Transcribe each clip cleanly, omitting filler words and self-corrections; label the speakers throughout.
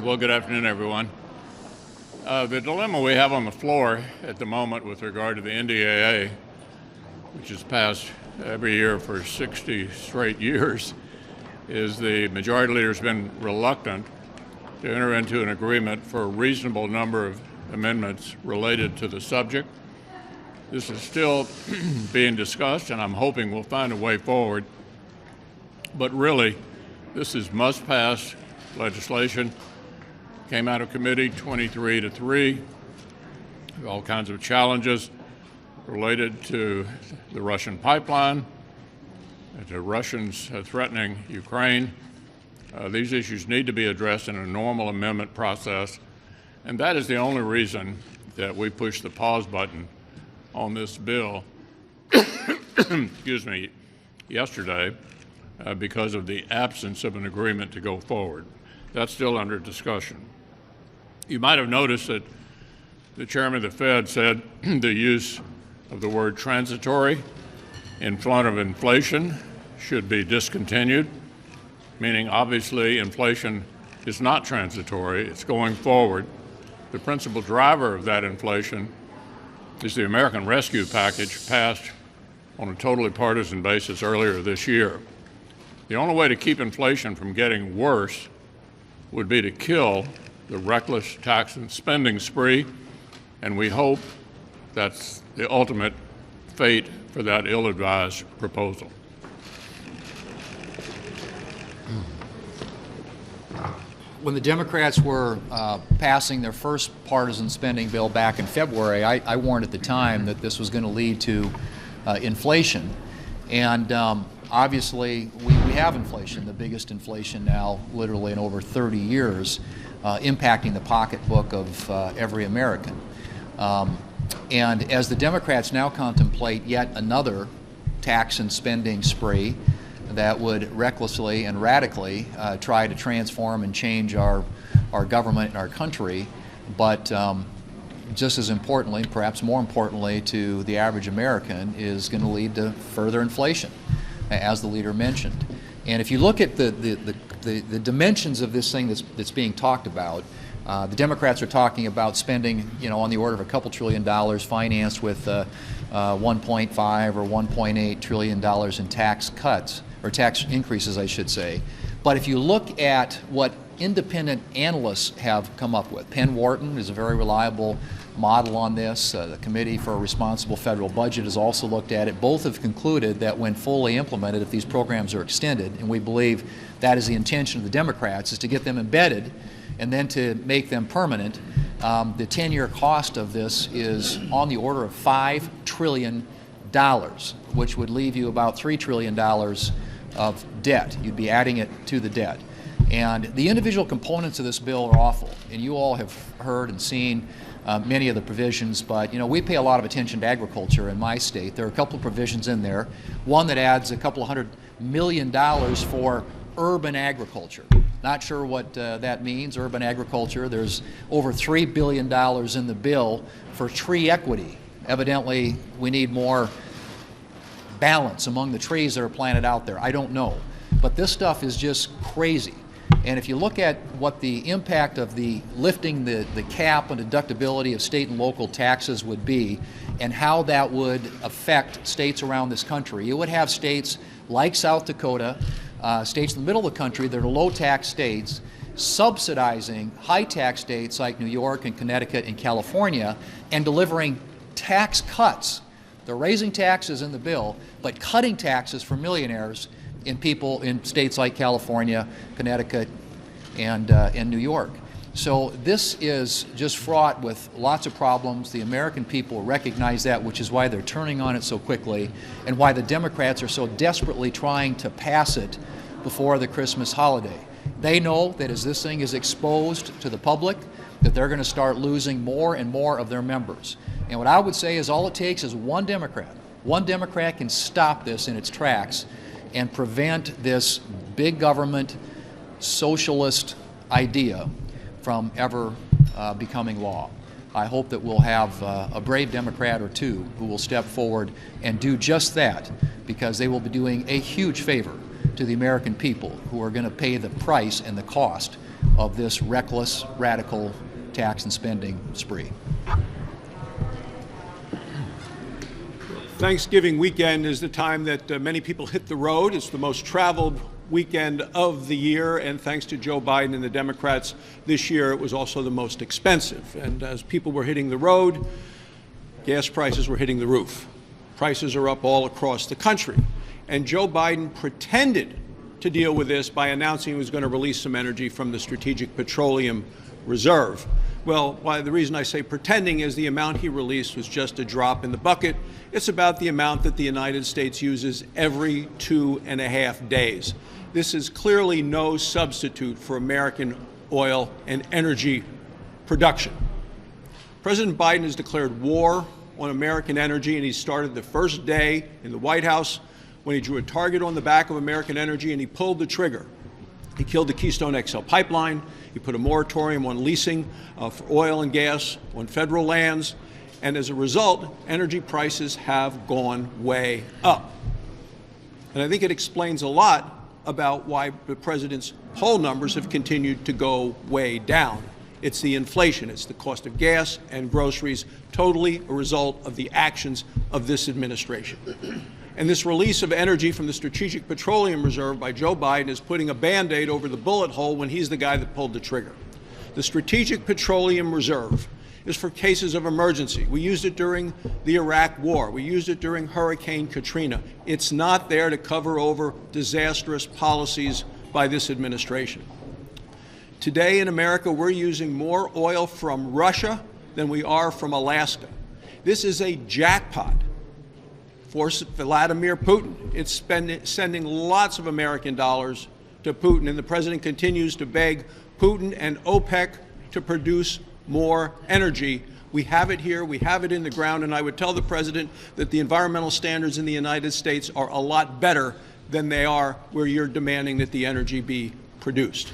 Speaker 1: Well, good afternoon, everyone. The dilemma we have on the floor at the moment with regard to the NDAA, which has passed every year for 60 straight years, is the majority leader has been reluctant to enter into an agreement for a reasonable number of amendments related to the subject. This is still being discussed, and I'm hoping we'll find a way forward. But really, this is must-pass legislation. Came out of committee 23-3. All kinds of challenges related to the Russian pipeline, to Russians threatening Ukraine. These issues need to be addressed in a normal amendment process, and that is the only reason that we pushed the pause button on this bill excuse me, yesterday, because of the absence of an agreement to go forward. That's still under discussion. You might have noticed that the chairman of the Fed said the use of the word transitory in front of inflation should be discontinued, meaning obviously inflation is not transitory, it's going forward. The principal driver of that inflation is the American Rescue Package passed on a totally partisan basis earlier this year. The only way to keep inflation from getting worse would be to kill the reckless tax and spending spree, and we hope that's the ultimate fate for that ill-advised proposal.
Speaker 2: When the Democrats were passing their first partisan spending bill back in February, I warned at the time that this was going to lead to inflation. And obviously, we have inflation, the biggest inflation now literally in over 30 years, impacting the pocketbook of every American. And as the Democrats now contemplate yet another tax and spending spree that would recklessly and radically try to transform and change our government and our country, but just as importantly, perhaps more importantly to the average American, is going to lead to further inflation, as the leader mentioned. And if you look at the dimensions of this thing that's being talked about, the Democrats are talking about spending, on the order of a couple $1 trillion financed with 1.5 or 1.8 trillion dollars in tax cuts, or tax increases, I should say. But if you look at what independent analysts have come up with, Penn Wharton is a very reliable model on this. The Committee for a Responsible Federal Budget has also looked at it. Both have concluded that when fully implemented, if these programs are extended, and we believe that is the intention of the Democrats, is to get them embedded and then to make them permanent, the 10-year cost of this is on the order of $5 trillion, which would leave you about $3 trillion of debt. You'd be adding it to the debt. And the individual components of this bill are awful, and you all have heard and seen many of the provisions, but we pay a lot of attention to agriculture in my state. There are a couple of provisions in there. One that adds a couple of $100 million for urban agriculture. Not sure what that means, urban agriculture. There's over $3 billion in the bill for tree equity. Evidently, we need more balance among the trees that are planted out there. I don't know. But this stuff is just crazy. And if you look at what the impact of the lifting the cap and deductibility of state and local taxes would be, and how that would affect states around this country, you would have states like South Dakota, states in the middle of the country that are low-tax states, subsidizing high-tax states like New York and Connecticut and California, and delivering tax cuts. They're raising taxes in the bill, but cutting taxes for millionaires in people in states like California, Connecticut, and New York. So this is just fraught with lots of problems. The American people recognize that, which is why they're turning on it so quickly, and why the Democrats are so desperately trying to pass it before the Christmas holiday. They know that as this thing is exposed to the public, that they're going to start losing more and more of their members. And what I would say is all it takes is one Democrat. One Democrat can stop this in its tracks and prevent this big government socialist idea from ever becoming law. I hope that we'll have a brave Democrat or two who will step forward and do just that, because they will be doing a huge favor to the American people who are going to pay the price and the cost of this reckless, radical tax and spending spree.
Speaker 3: Thanksgiving weekend is the time that many people hit the road. It's the most traveled weekend of the year, and thanks to Joe Biden and the Democrats this year, it was also the most expensive. And as people were hitting the road, gas prices were hitting the roof. Prices are up all across the country. And Joe Biden pretended to deal with this by announcing he was going to release some energy from the Strategic Petroleum Reserve. Well, the reason I say pretending is the amount he released was just a drop in the bucket. It's about the amount that the United States uses every 2.5 days. This is clearly no substitute for American oil and energy production. President Biden has declared war on American energy, and he started the first day in the White House when he drew a target on the back of American energy and he pulled the trigger. He killed the Keystone XL pipeline. He put a moratorium on leasing for oil and gas on federal lands. And as a result, energy prices have gone way up. And I think it explains a lot about why the president's poll numbers have continued to go way down. It's the inflation. It's the cost of gas and groceries, totally a result of the actions of this administration. And this release of energy from the Strategic Petroleum Reserve by Joe Biden is putting a Band-Aid over the bullet hole when he's the guy that pulled the trigger. The Strategic Petroleum Reserve is for cases of emergency. We used it during the Iraq War. We used it during Hurricane Katrina. It's not there to cover over disastrous policies by this administration. Today in America, we're using more oil from Russia than we are from Alaska. This is a jackpot for Vladimir Putin. It's sending lots of American dollars to Putin, and the president continues to beg Putin and OPEC to produce more energy. We have it here, we have it in the ground, and I would tell the president that the environmental standards in the United States are a lot better than they are where you're demanding that the energy be produced.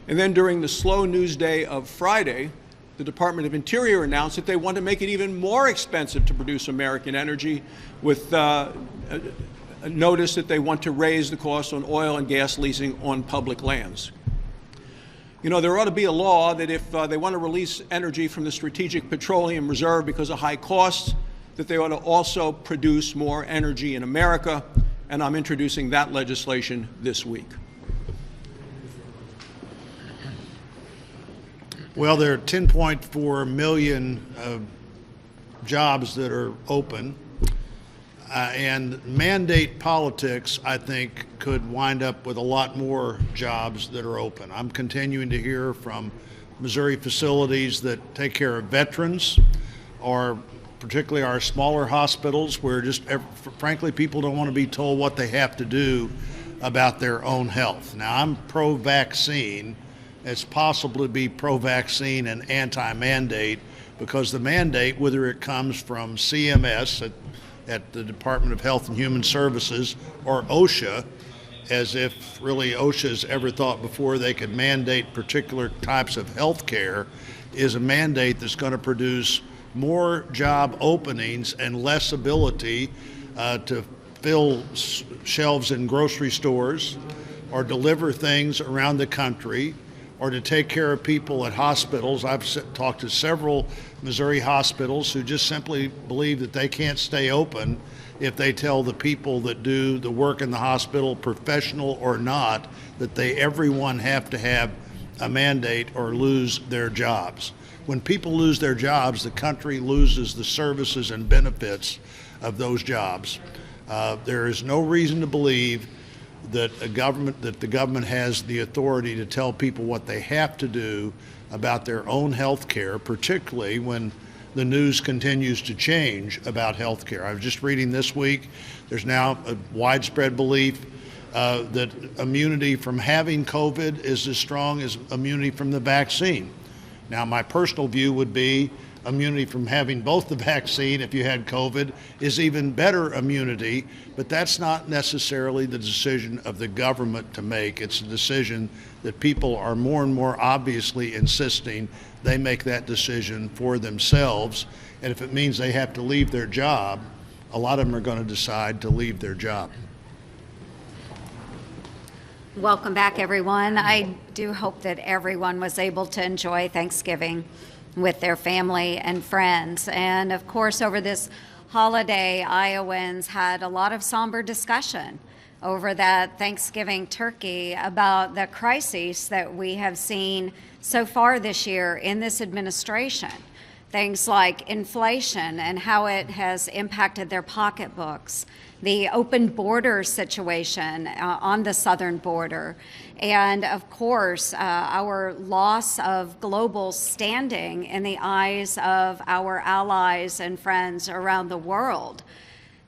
Speaker 3: And then during the slow news day of Friday, the Department of Interior announced that they want to make it even more expensive to produce American energy with a notice that they want to raise the cost on oil and gas leasing on public lands. You know, there ought to be a law that if they want to release energy from the Strategic Petroleum Reserve because of high costs, that they ought to also produce more energy in America, and I'm introducing that legislation this week.
Speaker 4: Well, there are 10.4 million jobs that are open, and mandate politics, I think, could wind up with a lot more jobs that are open. I'm continuing to hear from Missouri facilities that take care of veterans, or particularly our smaller hospitals, where just frankly people don't want to be told what they have to do about their own health. Now, I'm pro-vaccine. It's possible to be pro-vaccine and anti-mandate, because the mandate, whether it comes from CMS at the Department of Health and Human Services or OSHA, as if really OSHA's ever thought before they could mandate particular types of health care, is a mandate that's going to produce more job openings and less ability to fill shelves in grocery stores or deliver things around the country, or to take care of people at hospitals. I've talked to several Missouri hospitals who just simply believe that they can't stay open if they tell the people that do the work in the hospital, professional or not, that everyone have to have a mandate or lose their jobs. When people lose their jobs, the country loses the services and benefits of those jobs. There is no reason to believe that the government has the authority to tell people what they have to do about their own health care, particularly when the news continues to change about health care. I was just reading this week, there's now a widespread belief that immunity from having COVID is as strong as immunity from the vaccine. Now, my personal view would be immunity from having both the vaccine if you had COVID is even better immunity, but that's not necessarily the decision of the government to make. It's a decision that people are more and more obviously insisting they make that decision for themselves. And if it means they have to leave their job, a lot of them are going to decide to leave their job.
Speaker 5: Welcome back, everyone. I do hope that everyone was able to enjoy Thanksgiving with their family and friends. And of course, over this holiday, Iowans had a lot of somber discussion over that Thanksgiving turkey about the crises that we have seen so far this year in this administration. Things like inflation and how it has impacted their pocketbooks, the open border situation on the southern border, and of course, our loss of global standing in the eyes of our allies and friends around the world.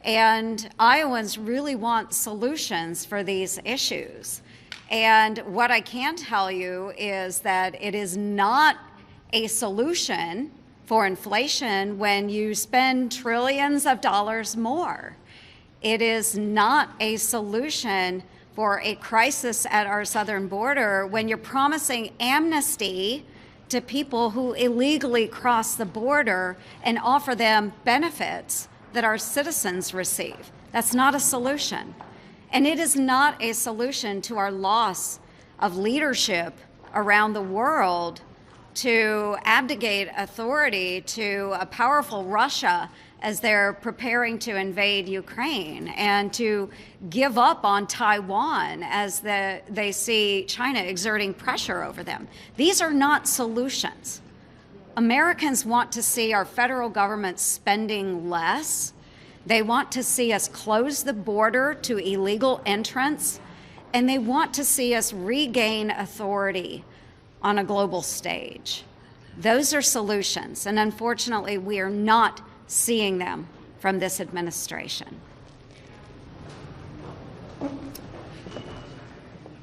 Speaker 5: And Iowans really want solutions for these issues. And what I can tell you is that it is not a solution for inflation when you spend trillions of dollars more. It is not a solution for a crisis at our southern border when you're promising amnesty to people who illegally cross the border and offer them benefits that our citizens receive. That's not a solution. And it is not a solution to our loss of leadership around the world to abdicate authority to a powerful Russia as they're preparing to invade Ukraine, and to give up on Taiwan as they see China exerting pressure over them. These are not solutions. Americans want to see our federal government spending less. They want to see us close the border to illegal entrants, and they want to see us regain authority on a global stage. Those are solutions, and unfortunately, we are not seeing them from this administration.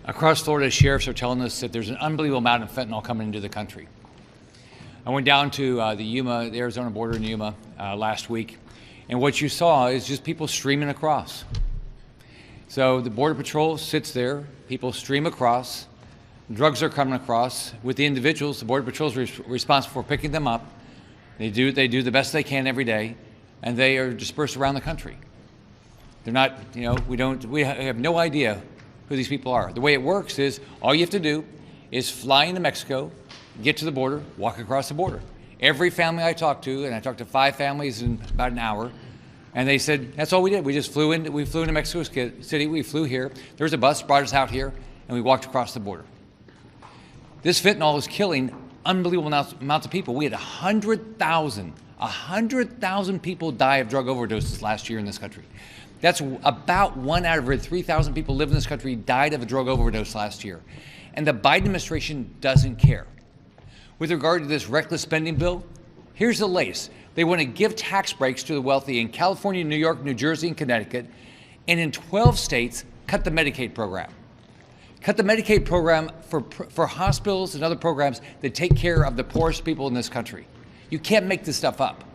Speaker 6: Across Florida, sheriffs are telling us that there's an unbelievable amount of fentanyl coming into the country. I went down to the Arizona border in Yuma last week, and what you saw is just people streaming across. So the Border Patrol sits there, people stream across, drugs are coming across. With the individuals, the Border Patrol is responsible for picking them up. They do the best they can every day, and they are dispersed around the country. They're not, we have no idea who these people are. The way it works is all you have to do is fly into Mexico, get to the border, walk across the border. Every family I talked to, and I talked to 5 families in about an hour, and they said, that's all we did. We just flew into Mexico City, we flew here, there was a bus, brought us out here, and we walked across the border. This fentanyl is killing unbelievable amounts of people. We had 100,000 people die of drug overdoses last year in this country. That's about 1 out of every 3,000 people live in this country died of a drug overdose last year. And the Biden administration doesn't care. With regard to this reckless spending bill, here's the latest. They want to give tax breaks to the wealthy in California, New York, New Jersey, and Connecticut, and in 12 states, cut the Medicaid program. Cut the Medicaid program for hospitals and other programs that take care of the poorest people in this country. You can't make this stuff up.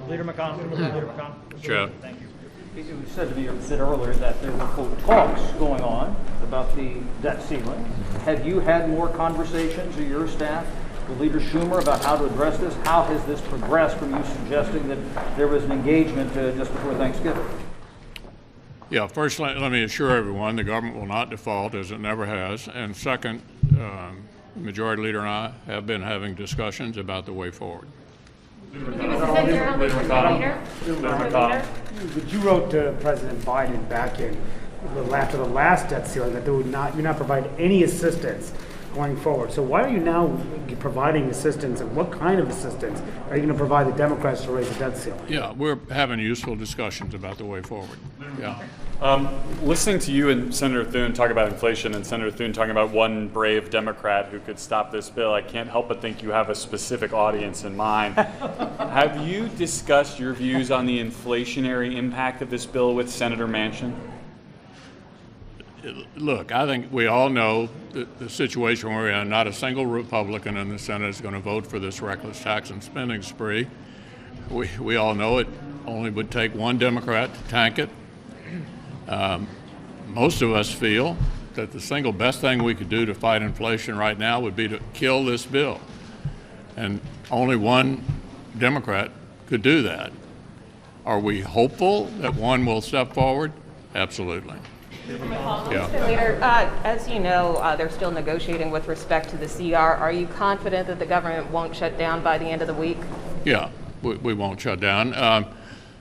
Speaker 7: Leader McConnell. Leader McConnell.
Speaker 1: Sure.
Speaker 7: Thank you. It was said to me a bit earlier that there were, quote, talks going on about the debt ceiling. Have you had more conversations with your staff, with Leader Schumer, about how to address this? How has this progressed from you suggesting that there was an engagement just before Thanksgiving?
Speaker 1: Yeah, first, let me assure everyone the government will not default, as it never has. And second, Majority Leader and I have been having discussions about the way forward.
Speaker 8: But you wrote to President Biden back in a little after the last debt ceiling that you're not providing any assistance going forward. So why are you now providing assistance, and what kind of assistance are you going to provide the Democrats to raise the debt ceiling?
Speaker 1: Yeah, we're having useful discussions about the way forward. Yeah.
Speaker 9: Listening to you and Senator Thune talk about inflation, and Senator Thune talking about one brave Democrat who could stop this bill, I can't help but think you have a specific audience in mind. Have you discussed your views on the inflationary impact of this bill with Senator Manchin?
Speaker 1: look, I think we all know the situation we're in. Not a single Republican in the Senate is going to vote for this reckless tax and spending spree. We all know it only would take one Democrat to tank it. Most of us feel that the single best thing we could do to fight inflation right now would be to kill this bill. And only one Democrat could do that. Are we hopeful that one will step forward? Absolutely. Yeah.
Speaker 10: Mr. Leader, as you know, they're still negotiating with respect to the CR. Are you confident that the government won't shut down by the end of the week?
Speaker 1: Yeah, we won't shut down.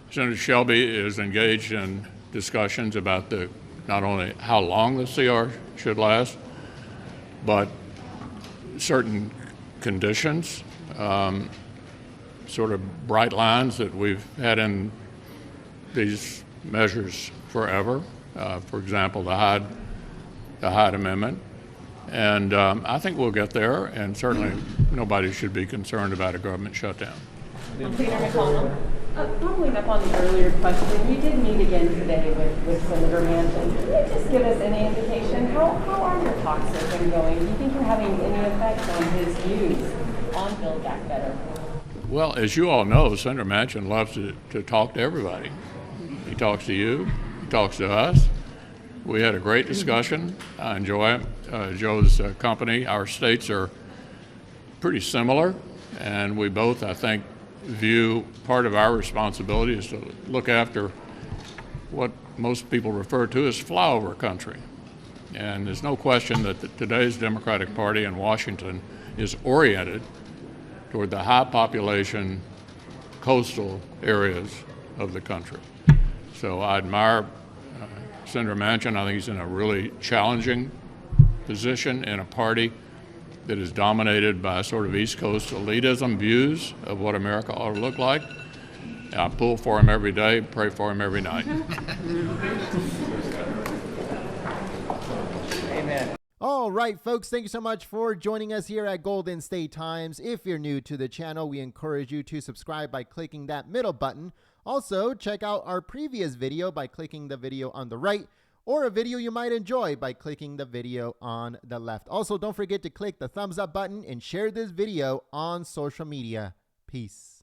Speaker 1: Senator Shelby is engaged in discussions about not only how long the CR should last, but certain conditions, sort of bright lines that we've had in these measures forever. For example, the Hyde Amendment. And I think we'll get there, and certainly nobody should be concerned about a government shutdown.
Speaker 10: Senator McConnell. Following up on the earlier question, we did meet again today with Senator Manchin. Can you just give us any indication, how are your talks with him going? Do you think you're having any effect on his views on Build Back Better?
Speaker 1: Well, as you all know, Senator Manchin loves to talk to everybody. He talks to you, he talks to us. We had a great discussion. I enjoy it. Joe's company, our states are pretty similar, and we both, I think, view part of our responsibility is to look after what most people refer to as flyover country. And there's no question that today's Democratic Party in Washington is oriented toward the high population coastal areas of the country. So I admire Senator Manchin. I think he's in a really challenging position in a party that is dominated by sort of East Coast elitism views of what America ought to look like. I pull for him every day, pray for him every night.
Speaker 7: Amen.
Speaker 11: All right, folks, thank you so much for joining us here at Golden State Times. If you're new to the channel, we encourage you to subscribe by clicking that middle button. Also, check out our previous video by clicking the video on the right, or a video you might enjoy by clicking the video on the left. Also, don't forget to click the thumbs up button and share this video on social media. Peace.